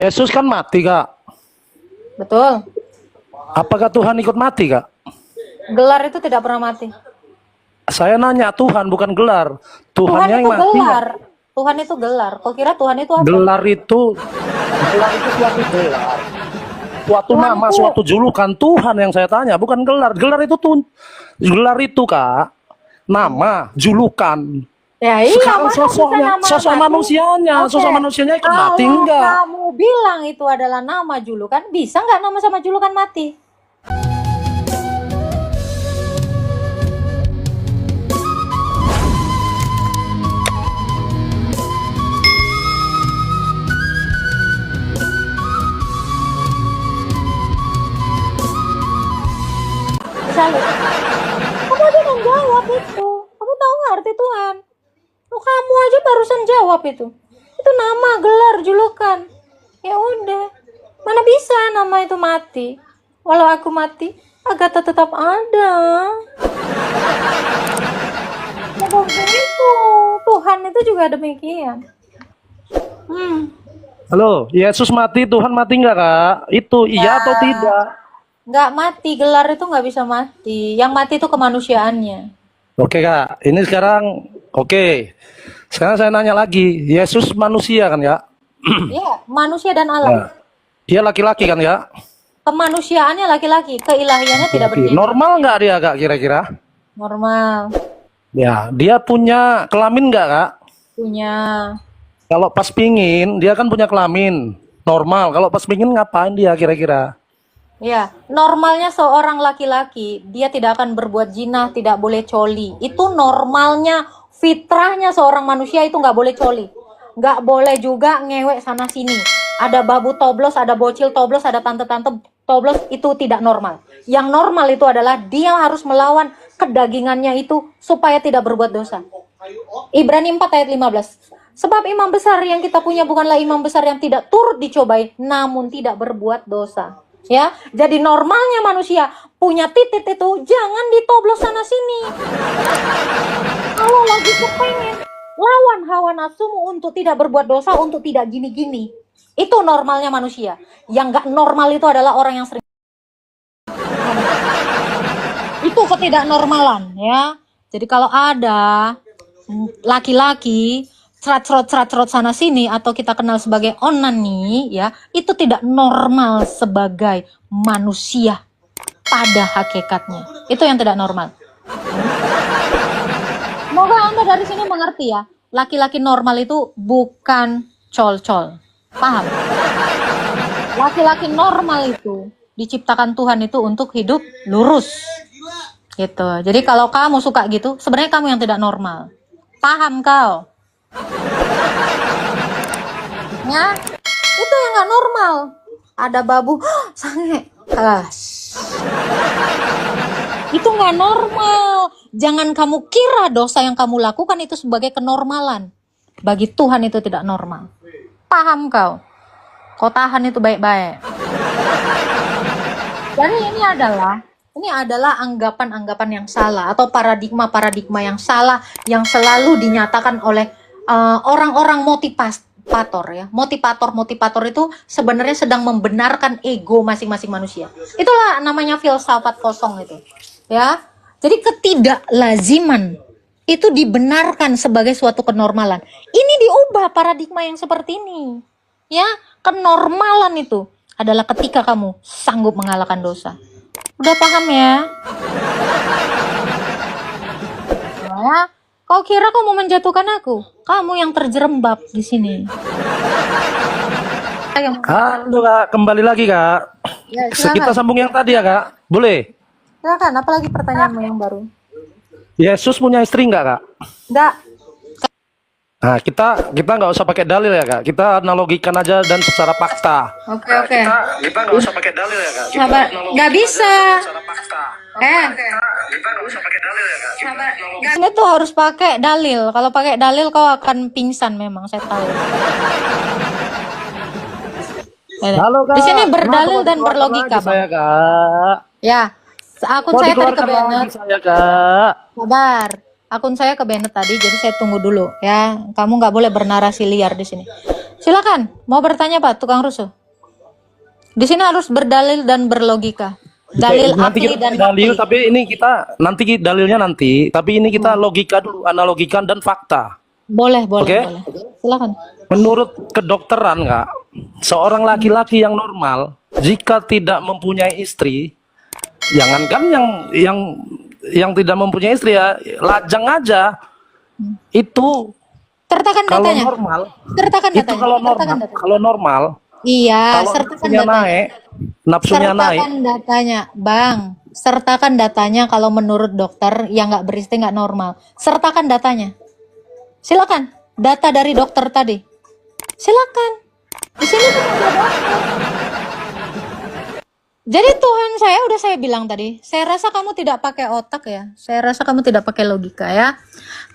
Yesus kan mati, Kak. Betul. Apakah Tuhan ikut mati, Kak? Gelar itu tidak pernah mati. Saya nanya Tuhan, bukan gelar. Tuhan Tuhannya itu yang mati. gelar. Tuhan itu gelar. Kau kira Tuhan itu apa? Gelar itu suatu gelar. Suatu Tuhan nama, itu suatu julukan Tuhan yang saya tanya, bukan gelar. Gelar itu gelar itu, Kak. Nama, julukan. ya iya, Sekarang masa bisa nama sosok mati? manusianya, Oke. sosok manusianya ikut mati Kalau enggak? kamu bilang itu adalah nama julukan, bisa nggak nama sama julukan mati? Misalnya, kamu aja kan jawab itu. Kamu tahu nggak arti Tuhan? Oh, kamu aja barusan jawab itu. Itu nama, gelar, julukan. Ya udah. Mana bisa nama itu mati? Walau aku mati, Agatha tetap ada. Ya begitu. Tuhan itu juga demikian. Halo, Yesus mati, Tuhan mati enggak, Kak? Itu iya atau tidak? Nggak mati, gelar itu nggak bisa mati. Yang mati itu kemanusiaannya. Oke, Kak. Ini sekarang oke. Sekarang saya nanya lagi. Yesus manusia kan, ya? Ya, manusia dan Allah. Nah, dia laki-laki kan, ya? Kemanusiaannya laki-laki, keilahiannya tidak Oke. berjina. Normal nggak dia, Kak, kira-kira? Normal. Ya, dia punya kelamin nggak, Kak? Punya. Kalau pas pingin, dia kan punya kelamin. Normal. Kalau pas pingin ngapain dia kira-kira? Ya, normalnya seorang laki-laki, dia tidak akan berbuat zina, tidak boleh coli. Itu normalnya, fitrahnya seorang manusia itu nggak boleh coli. Nggak boleh juga ngewek sana sini. Ada babu toblos, ada bocil toblos, ada tante-tante toblos, itu tidak normal. Yang normal itu adalah dia harus melawan kedagingannya itu supaya tidak berbuat dosa. Ibrani 4 ayat 15. Sebab imam besar yang kita punya bukanlah imam besar yang tidak turut dicobai, namun tidak berbuat dosa. Ya, jadi normalnya manusia punya titik itu jangan ditoblos sana sini. Kalau lagi kepengen, lawan hawa nafsumu untuk tidak berbuat dosa, untuk tidak gini-gini. Itu normalnya manusia. Yang nggak normal itu adalah orang yang sering. Itu ketidaknormalan, ya. Jadi kalau ada laki-laki cerat-cerot sana sini atau kita kenal sebagai onani, ya, itu tidak normal sebagai manusia pada hakikatnya. Itu yang tidak normal. Semoga Anda dari sini mengerti ya. Laki-laki normal itu bukan col-col. Paham? Laki-laki normal itu diciptakan Tuhan itu untuk hidup lurus. Gitu. Jadi kalau kamu suka gitu, sebenarnya kamu yang tidak normal. Paham kau? Ya, itu yang nggak normal. Ada babu, sange, itu nggak normal. Jangan kamu kira dosa yang kamu lakukan itu sebagai kenormalan. Bagi Tuhan itu tidak normal. Paham kau? Kau tahan itu baik-baik. Jadi ini adalah anggapan-anggapan yang salah atau paradigma-paradigma yang salah yang selalu dinyatakan oleh orang-orang motivator ya. Motivator itu sebenarnya sedang membenarkan ego masing-masing manusia. Itulah namanya filsafat kosong itu. Ya. Jadi ketidaklaziman itu dibenarkan sebagai suatu kenormalan. Ini diubah paradigma yang seperti ini. Ya, kenormalan itu adalah ketika kamu sanggup mengalahkan dosa. Udah paham ya? Ya. Kau kira kau mau menjatuhkan aku? Kamu yang terjerembab di sini. Halo, Kak, kembali lagi, Kak. Ya, Kita sambung yang tadi ya, Kak. Boleh? silakan. Apalagi pertanyaanmu yang baru? Yesus punya istri nggak, Kak? Enggak. Nah, kita nggak usah pakai dalil ya, Kak. Kita analogikan aja dan secara fakta. Oke. Kita nggak usah pakai dalil ya, Kak. Sabar. Nggak bisa. Secara fakta. Kita nggak usah pakai dalil ya, Kak. Ini tuh harus pakai dalil. Kalau pakai dalil kau akan pingsan memang, saya tahu. Halo, Kak. Di sini berdalil Kenapa dan dikeluarkan berlogika, lagi saya, Kak? Ya, akun Kok saya tadi ke dikeluarkan lagi Bennett. saya, Kak? Sabar. Akun saya ke Bennett tadi, jadi saya tunggu dulu ya. Kamu nggak boleh bernarasi liar di sini. Silakan, mau bertanya Pak, tukang rusuh. Di sini harus berdalil dan berlogika. Dalil Nanti akli kita dan pakai dalil, nakli. tapi ini kita nanti dalilnya nanti, tapi ini kita logika dulu, analogikan dan fakta. Boleh, boleh, Oke? boleh. Silakan. Menurut kedokteran, Kak, seorang laki-laki yang normal jika tidak mempunyai istri, jangankan yang tidak mempunyai istri ya, lajang aja itu Sertakan kalau datanya. normal, Sertakan itu datanya. kalau Sertakan normal, datanya. kalau normal, Iya, kalau sertakan nafsunya datanya. naik, nafsunya naik, Sertakan datanya, Bang. Sertakan datanya kalau menurut dokter yang nggak beristri nggak normal. Sertakan datanya. Silakan. Data dari dokter tadi. Silakan. Di sini tuh ada dokter. Jadi Tuhan saya udah saya bilang tadi, saya rasa kamu tidak pakai otak ya. Saya rasa kamu tidak pakai logika ya.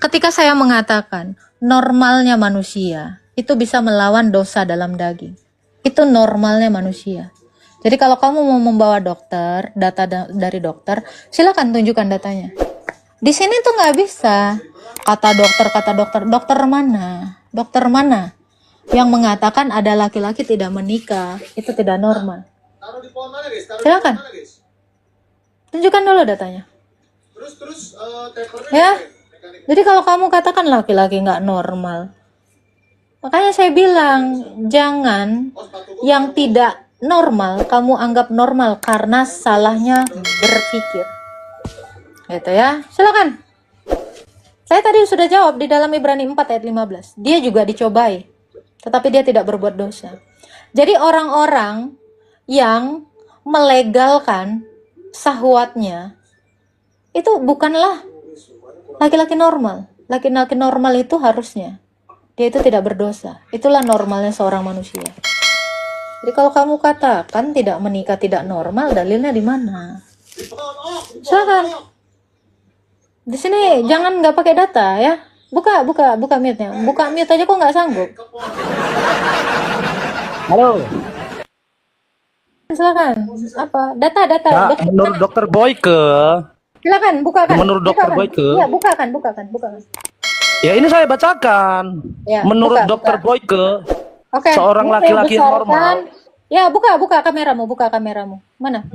Ketika saya mengatakan normalnya manusia itu bisa melawan dosa dalam daging. Itu normalnya manusia. Jadi kalau kamu mau membawa dokter, data dari dokter, silakan tunjukkan datanya. Di sini tuh nggak bisa. Kata dokter, dokter mana? Dokter mana yang mengatakan ada laki-laki tidak menikah, itu tidak normal. Silakan. Tunjukkan dulu datanya. Ya. Jadi kalau kamu katakan laki-laki nggak normal, makanya saya bilang jangan yang tidak normal kamu anggap normal karena salahnya berpikir. Gitu ya. Silakan. Saya tadi sudah jawab di dalam Ibrani 4 ayat 15. Dia juga dicobai, tetapi dia tidak berbuat dosa. Jadi orang-orang yang melegalkan syahwatnya itu bukanlah laki-laki normal. Laki-laki normal itu harusnya dia itu tidak berdosa. Itulah normalnya seorang manusia. Jadi kalau kamu katakan tidak menikah tidak normal, dalilnya di mana? Silakan. Di sini jangan nggak pakai data ya. Buka mute-nya. Buka mute aja kok nggak sanggup. halo. Silakan. Apa? Data. Kak, menurut dokter Boyke, Silakan bukakan. menurut dokter Boyke, Iya, bukakan. ya ini saya bacakan. Ya, Menurut buka. dokter Boyke, Oke. seorang ini saya laki-laki yang besarkan. normal. Ya, buka kameramu. Mana?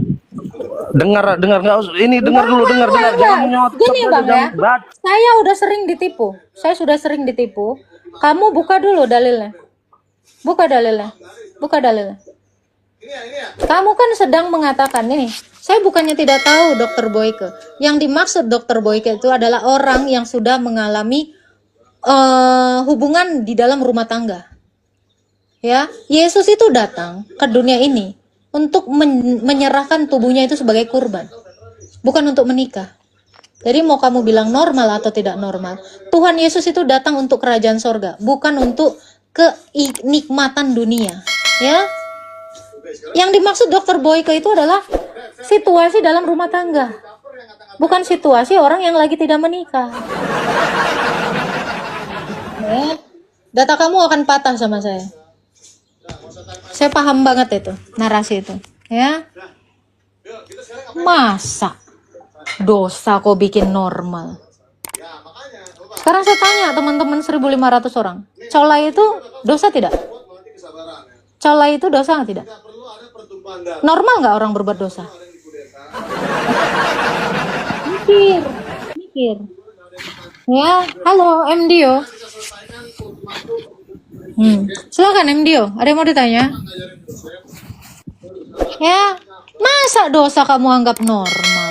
Dengar nggak usah. Ini dengar dulu, dengar. Jangan nyot. Gini Bang ya. Baca. Saya udah sering ditipu. Saya sudah sering ditipu. Kamu buka dulu dalilnya. Buka dalilnya. Kamu kan sedang mengatakan ini. Saya bukannya tidak tahu dokter Boyke. Yang dimaksud dokter Boyke itu adalah orang yang sudah mengalami hubungan di dalam rumah tangga. Ya, Yesus itu datang ke dunia ini untuk menyerahkan tubuhnya itu sebagai kurban, bukan untuk menikah. Jadi mau kamu bilang normal atau tidak normal, Tuhan Yesus itu datang untuk kerajaan sorga, bukan untuk kenikmatan dunia. Ya, yang dimaksud dokter Boyke itu adalah situasi dalam rumah tangga, bukan situasi orang yang lagi tidak menikah. Ya, data kamu akan patah sama saya. Saya paham banget itu, narasi itu. Ya. Masa dosa kok bikin normal? Sekarang saya tanya teman-teman 1.500 orang. Colai itu dosa tidak? Colai itu dosa tidak? Normal nggak orang berbuat dosa? Mikir. Ya, halo MDO. Silakan MDO, ada yang mau ditanya? Ya, masa dosa kamu anggap normal?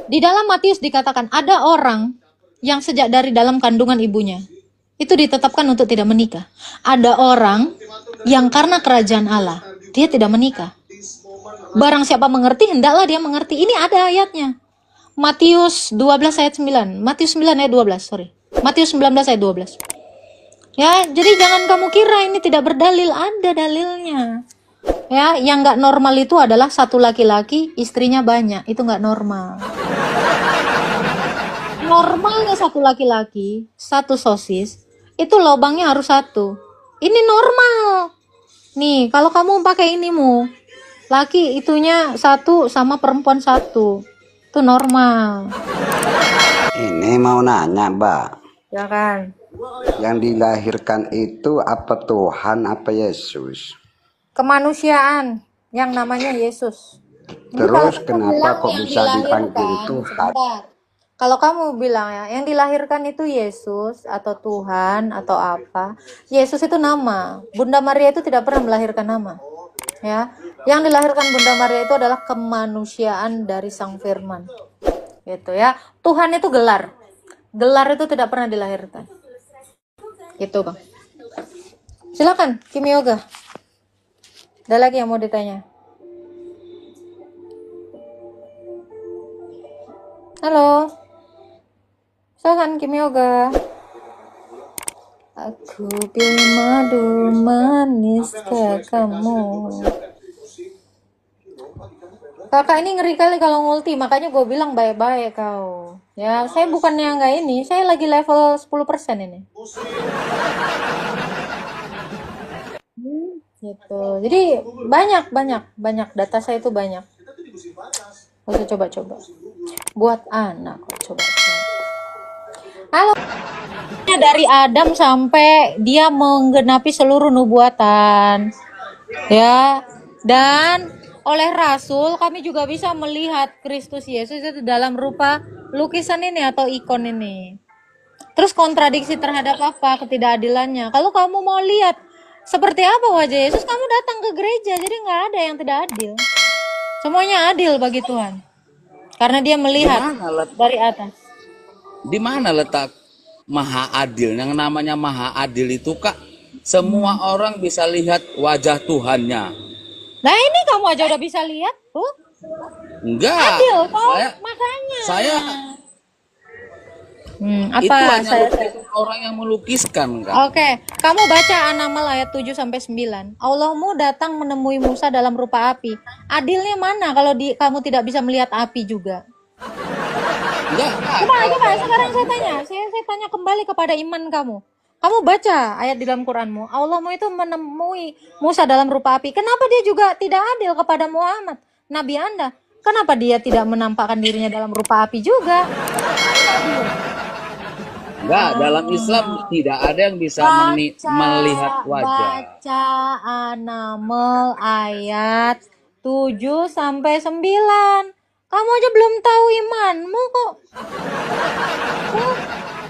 Di dalam Matius dikatakan ada orang yang sejak dari dalam kandungan ibunya itu ditetapkan untuk tidak menikah. Ada orang yang karena kerajaan Allah dia tidak menikah. Barang siapa mengerti hendaklah dia mengerti. Ini ada ayatnya. Matius 12 ayat 9. Matius 9 ayat 12, sorry. Matius 19 ayat 12. Ya, jadi jangan kamu kira ini tidak berdalil, ada dalilnya. Ya, yang nggak normal itu adalah satu laki-laki, istrinya banyak, itu nggak normal. Normalnya satu laki-laki, satu sosis, itu lubangnya harus satu. Ini normal. Nih, kalau kamu pakai inimu, laki itunya satu sama perempuan satu, itu normal. Ini mau nanya, Mbak. Ya kan? Yang dilahirkan itu apa Tuhan apa Yesus? Kemanusiaan yang namanya Yesus. Jadi kalau Terus kamu kenapa bilang kok yang bisa dipanggil dilahirkan, Tuhan? sebentar. Kalau kamu bilang ya, yang dilahirkan itu Yesus atau Tuhan atau apa? Yesus itu nama. Bunda Maria itu tidak pernah melahirkan nama. Ya, yang dilahirkan Bunda Maria itu adalah kemanusiaan dari Sang Firman. Gitu ya. Tuhan itu gelar. Gelar itu tidak pernah dilahirkan. Gitu, Bang. Silakan, Kim Yoga. Ada lagi yang mau ditanya? Halo. Silakan, Kim Yoga. Aku pilih madu manis ke kamu. Kakak ini ngeri kali kalau ngulti, makanya gue bilang baik-baik kau. Ya, saya bukannya nggak ini, saya lagi level 10% ini. Gitu. Jadi banyak data saya itu banyak. Harus coba-coba. Buat anak, coba. Halo. Dari Adam sampai dia menggenapi seluruh nubuatan. Ya. Dan oleh Rasul kami juga bisa melihat Kristus Yesus itu dalam rupa lukisan ini atau ikon ini. Terus kontradiksi terhadap apa? Ketidakadilannya. Kalau kamu mau lihat seperti apa wajah Yesus, kamu datang ke gereja. Jadi nggak ada yang tidak adil. Semuanya adil bagi Tuhan. Karena dia melihat dari atas. Di mana letak maha adil? Yang namanya maha adil itu Kak, semua orang bisa lihat wajah Tuhannya. Nah ini kamu aja udah bisa lihat tuh. Enggak. Adil toh, Saya makanya. saya Apa itu hanya saya orang yang melukiskan Kak. Oke, kamu baca An-Naml ayat 7 sampai 9. Allahmu datang menemui Musa dalam rupa api. Adilnya mana kalau kamu tidak bisa melihat api juga? Enggak, Kak. Coba sekarang saya tanya. Saya tanya kembali kepada iman kamu. Kamu baca ayat di dalam Quranmu. Allahmu itu menemui Musa dalam rupa api. Kenapa dia juga tidak adil kepada Muhammad, Nabi Anda? Kenapa dia tidak menampakkan dirinya dalam rupa api juga? Enggak, dalam Islam tidak ada yang bisa melihat wajah. Baca An-Naml ayat 7 sampai 9. Kamu aja belum tahu imanmu kok.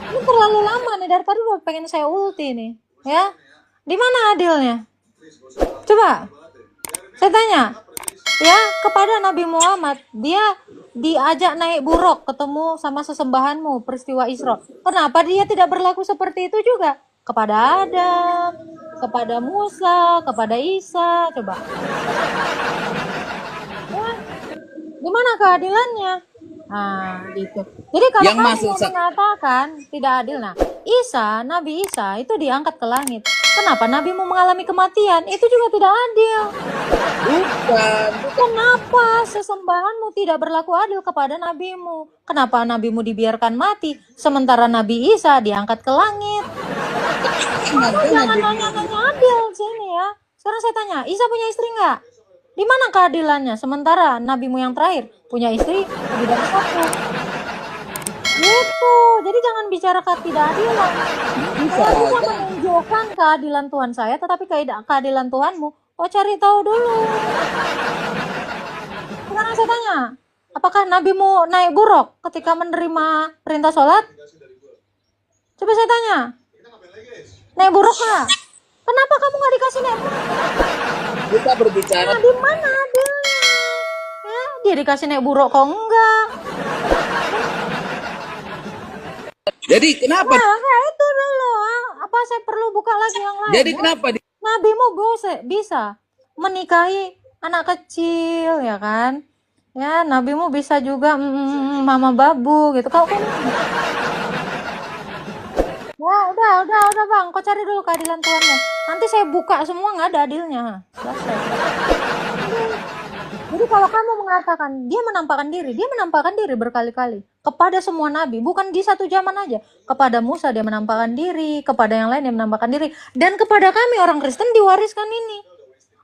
Ini terlalu lama nih, dari tadi udah pengen saya ulti nih. Ya, di mana adilnya? Coba, saya tanya. Ya, kepada Nabi Muhammad, dia diajak naik buruk ketemu sama sesembahanmu peristiwa Isra. Kenapa dia tidak berlaku seperti itu juga? Kepada Adam, kepada Musa, kepada Isa, coba. Ya, gimana keadilannya? Nah, gitu. Jadi kalau Yang kamu masuk mengatakan tidak adil, nah, Nabi Isa itu diangkat ke langit. Kenapa nabimu mengalami kematian? Itu juga tidak adil. Bukan. Kenapa sesembahanmu tidak berlaku adil kepada nabimu? Kenapa nabimu dibiarkan mati, sementara Nabi Isa diangkat ke langit? Kamu jangan nanya-nanya adil sini ya. Sekarang saya tanya, Isa punya istri nggak? Di mana keadilannya? Sementara nabimu yang terakhir punya istri lebih dari satu. Gitu. Jadi jangan bicara ketidakadilan. Saya bisa menunjukkan keadilan Tuhan saya, tetapi keadilan Tuhanmu, cari tahu dulu. Sekarang saya tanya, apakah nabimu naik buruk ketika menerima perintah sholat? Coba saya tanya, naik buruk nggak? Kenapa kamu nggak dikasih naik buruk? Kita berbicara. Nah, di mana adilnya? Ya, dia dikasih naik buruk kok enggak? Jadi kenapa? Nah, kayak itu dulu. Apa saya perlu buka lagi yang lain? Jadi ya? kenapa Nabimu bisa menikahi anak kecil, ya kan? Ya, nabimu bisa juga mama babu gitu. Kau kan? Ya, udah bang. Kau cari dulu keadilan Tuhanmu. Nanti saya buka semua nggak ada adilnya. Selesai. Jadi kalau kamu mengatakan dia menampakkan diri berkali-kali kepada semua nabi, bukan di satu zaman aja. Kepada Musa dia menampakkan diri, kepada yang lain dia menampakkan diri, dan kepada kami orang Kristen diwariskan ini.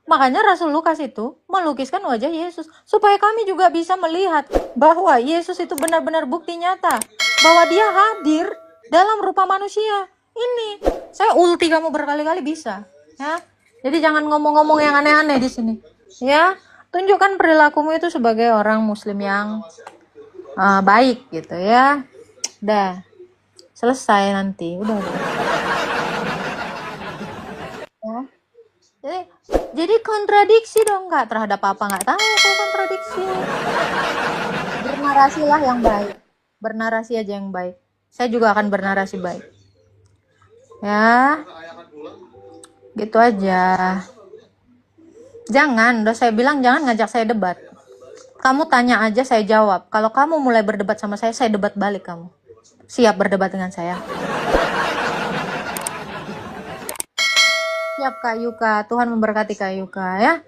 Makanya Rasul Lukas itu melukiskan wajah Yesus supaya kami juga bisa melihat bahwa Yesus itu benar-benar bukti nyata bahwa dia hadir dalam rupa manusia, Ini saya ulti kamu berkali-kali bisa, ya. Jadi jangan ngomong-ngomong yang aneh-aneh di sini, ya. Tunjukkan perilakumu itu sebagai orang Muslim yang baik gitu ya. Udah selesai nanti, udah. Ya. Jadi kontradiksi dong, nggak terhadap apa nggak tahu kalau kontradiksi. Bernarasilah yang baik, bernarasi aja yang baik. Saya juga akan bernarasi baik. Ya, gitu aja. Jangan, udah saya bilang jangan ngajak saya debat. Kamu tanya aja, saya jawab. Kalau kamu mulai berdebat sama saya debat balik kamu. Siap berdebat dengan saya? Siap Kak Yuka, Tuhan memberkati Kak Yuka ya.